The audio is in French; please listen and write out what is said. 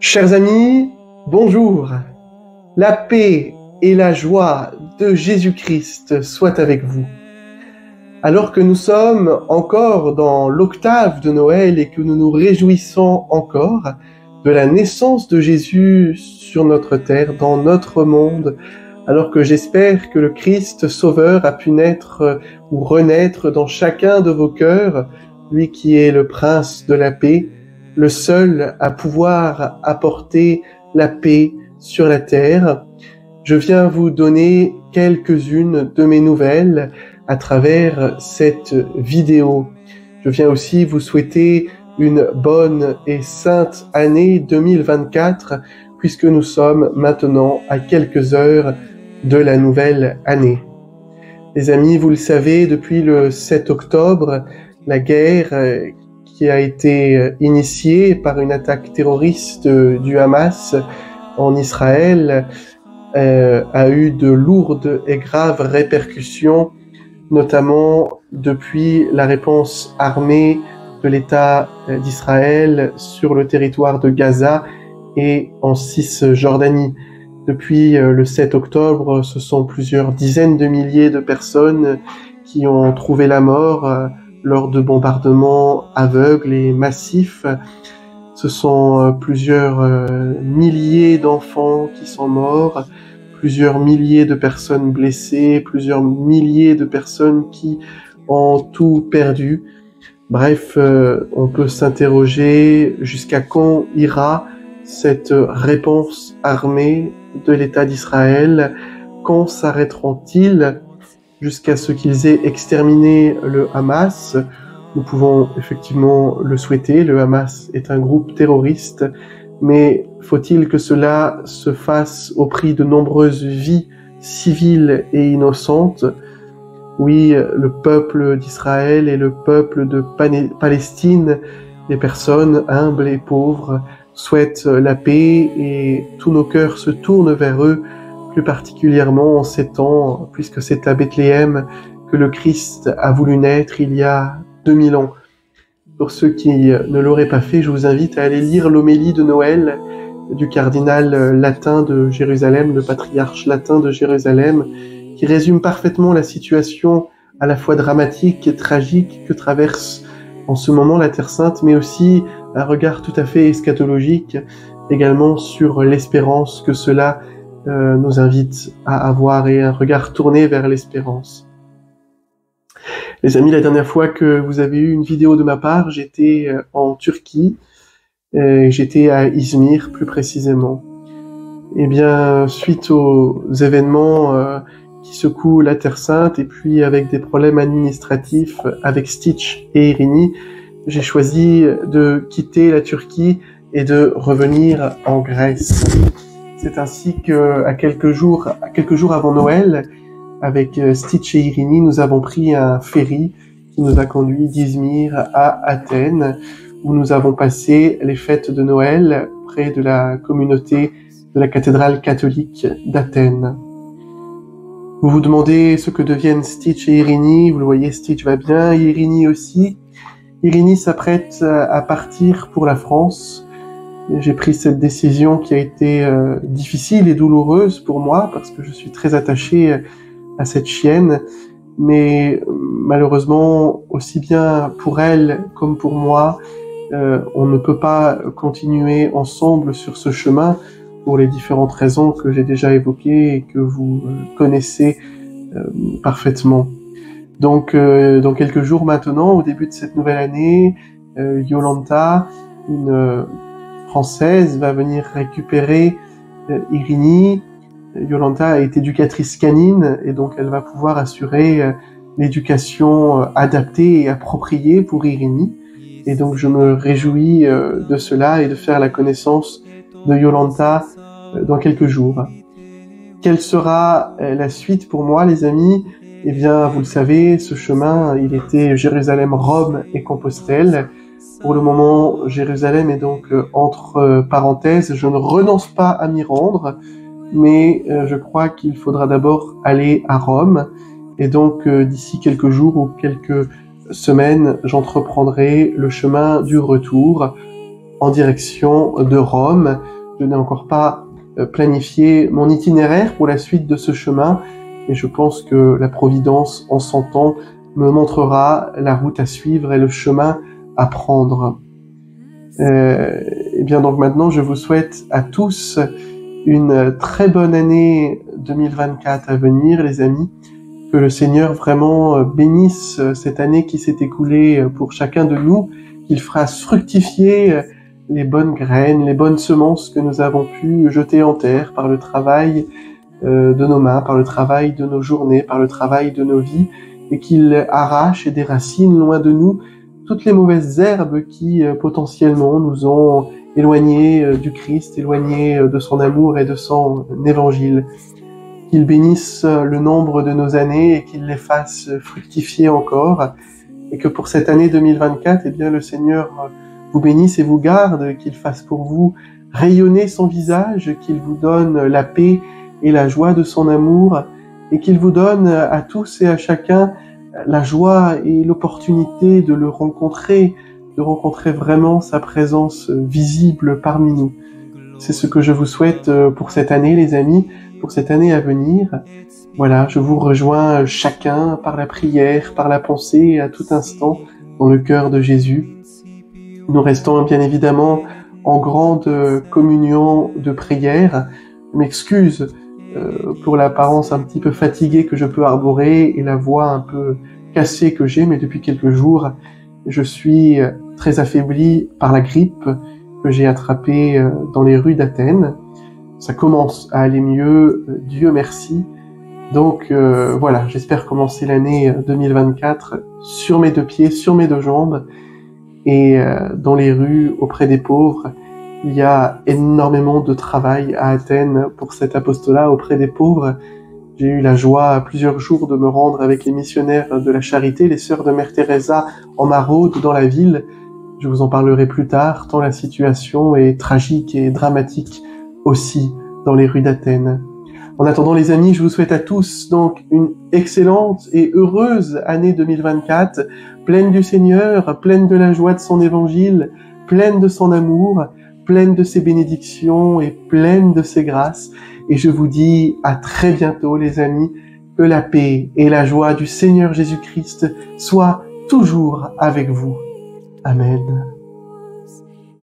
Chers amis, bonjour. La paix et la joie de Jésus-Christ soient avec vous. Alors que nous sommes encore dans l'octave de Noël et que nous nous réjouissons encore de la naissance de Jésus sur notre terre, dans notre monde, alors que j'espère que le Christ Sauveur a pu naître ou renaître dans chacun de vos cœurs, lui qui est le Prince de la paix, le seul à pouvoir apporter la paix sur la terre. Je viens vous donner quelques-unes de mes nouvelles à travers cette vidéo. Je viens aussi vous souhaiter une bonne et sainte année 2024, puisque nous sommes maintenant à quelques heures de la nouvelle année. Les amis, vous le savez, depuis le 7 octobre, la guerre qui a été initiée par une attaque terroriste du Hamas en Israël a eu de lourdes et graves répercussions, notamment depuis la réponse armée de l'État d'Israël sur le territoire de Gaza et en Cisjordanie. Depuis le 7 octobre, ce sont plusieurs dizaines de milliers de personnes qui ont trouvé la mort lors de bombardements aveugles et massifs. Ce sont plusieurs milliers d'enfants qui sont morts, plusieurs milliers de personnes blessées, plusieurs milliers de personnes qui ont tout perdu. Bref, on peut s'interroger jusqu'à quand ira cette réponse armée de l'État d'Israël? Quand s'arrêteront-ils jusqu'à ce qu'ils aient exterminé le Hamas? Nous pouvons effectivement le souhaiter, le Hamas est un groupe terroriste, mais faut-il que cela se fasse au prix de nombreuses vies civiles et innocentes? Oui, le peuple d'Israël et le peuple de Palestine, les personnes humbles et pauvres, souhaitent la paix et tous nos cœurs se tournent vers eux, plus particulièrement en ces temps, puisque c'est à Bethléem que le Christ a voulu naître il y a 2000 ans. Pour ceux qui ne l'auraient pas fait, je vous invite à aller lire l'homélie de Noël du cardinal latin de Jérusalem, le patriarche latin de Jérusalem, qui résume parfaitement la situation à la fois dramatique et tragique que traverse en ce moment la Terre Sainte, mais aussi un regard tout à fait eschatologique également sur l'espérance que cela nous invite à avoir et un regard tourné vers l'espérance. Les amis, la dernière fois que vous avez eu une vidéo de ma part, j'étais en Turquie, j'étais à İzmir plus précisément. Eh bien, suite aux événements qui secouent la Terre Sainte et puis avec des problèmes administratifs avec Stitch et Irini, j'ai choisi de quitter la Turquie et de revenir en Grèce. C'est ainsi que, à quelques jours avant Noël, avec Stitch et Irini, nous avons pris un ferry qui nous a conduit d'Izmir à Athènes, où nous avons passé les fêtes de Noël près de la communauté de la cathédrale catholique d'Athènes. Vous vous demandez ce que deviennent Stitch et Irini. Vous le voyez, Stitch va bien, Irini aussi. Irini s'apprête à partir pour la France. J'ai pris cette décision qui a été difficile et douloureuse pour moi parce que je suis très attaché à cette chienne, mais malheureusement, aussi bien pour elle comme pour moi, on ne peut pas continuer ensemble sur ce chemin pour les différentes raisons que j'ai déjà évoquées et que vous connaissez parfaitement. Donc, dans quelques jours maintenant, au début de cette nouvelle année, Yolanta, une Française, va venir récupérer Irini. Yolanta est éducatrice canine et donc elle va pouvoir assurer l'éducation adaptée et appropriée pour Irini. Et donc je me réjouis de cela et de faire la connaissance de Yolanta dans quelques jours. Quelle sera la suite pour moi, les amis? Eh bien, vous le savez, ce chemin, il était Jérusalem, Rome et Compostelle. Pour le moment, Jérusalem est donc entre parenthèses. Je ne renonce pas à m'y rendre, mais je crois qu'il faudra d'abord aller à Rome. Et donc, d'ici quelques jours ou quelques semaines, j'entreprendrai le chemin du retour en direction de Rome. Je n'ai encore pas planifié mon itinéraire pour la suite de ce chemin, et je pense que la Providence, en son temps, me montrera la route à suivre et le chemin à prendre. Et bien donc maintenant, je vous souhaite à tous une très bonne année 2024 à venir, les amis. Que le Seigneur vraiment bénisse cette année qui s'est écoulée pour chacun de nous, qu'il fasse fructifier les bonnes graines, les bonnes semences que nous avons pu jeter en terre par le travail de nos mains, par le travail de nos journées, par le travail de nos vies, et qu'il arrache et déracine loin de nous toutes les mauvaises herbes qui potentiellement nous ont éloignés du Christ, éloignés de son amour et de son évangile. Qu'il bénisse le nombre de nos années et qu'il les fasse fructifier encore, et que pour cette année 2024, eh bien, le Seigneur vous bénisse et vous garde, qu'il fasse pour vous rayonner son visage, qu'il vous donne la paix et la joie de son amour, et qu'il vous donne à tous et à chacun la joie et l'opportunité de le rencontrer, de rencontrer vraiment sa présence visible parmi nous. C'est ce que je vous souhaite pour cette année, les amis, pour cette année à venir. Voilà, je vous rejoins chacun par la prière, par la pensée, à tout instant, dans le cœur de Jésus. Nous restons bien évidemment en grande communion de prière. Je m'excuse pour l'apparence un petit peu fatiguée que je peux arborer et la voix un peu cassée que j'ai, mais depuis quelques jours, je suis très affaibli par la grippe que j'ai attrapée dans les rues d'Athènes. Ça commence à aller mieux, Dieu merci. Donc voilà, j'espère commencer l'année 2024 sur mes deux pieds, sur mes deux jambes, et dans les rues, auprès des pauvres. Il y a énormément de travail à Athènes pour cet apostolat auprès des pauvres. J'ai eu la joie plusieurs jours de me rendre avec les missionnaires de la charité, les sœurs de Mère Teresa en maraude dans la ville. Je vous en parlerai plus tard, tant la situation est tragique et dramatique aussi dans les rues d'Athènes. En attendant, les amis, je vous souhaite à tous donc une excellente et heureuse année 2024, pleine du Seigneur, pleine de la joie de son évangile, pleine de son amour, pleine de ses bénédictions et pleine de ses grâces. Et je vous dis à très bientôt, les amis, que la paix et la joie du Seigneur Jésus-Christ soient toujours avec vous. Amen.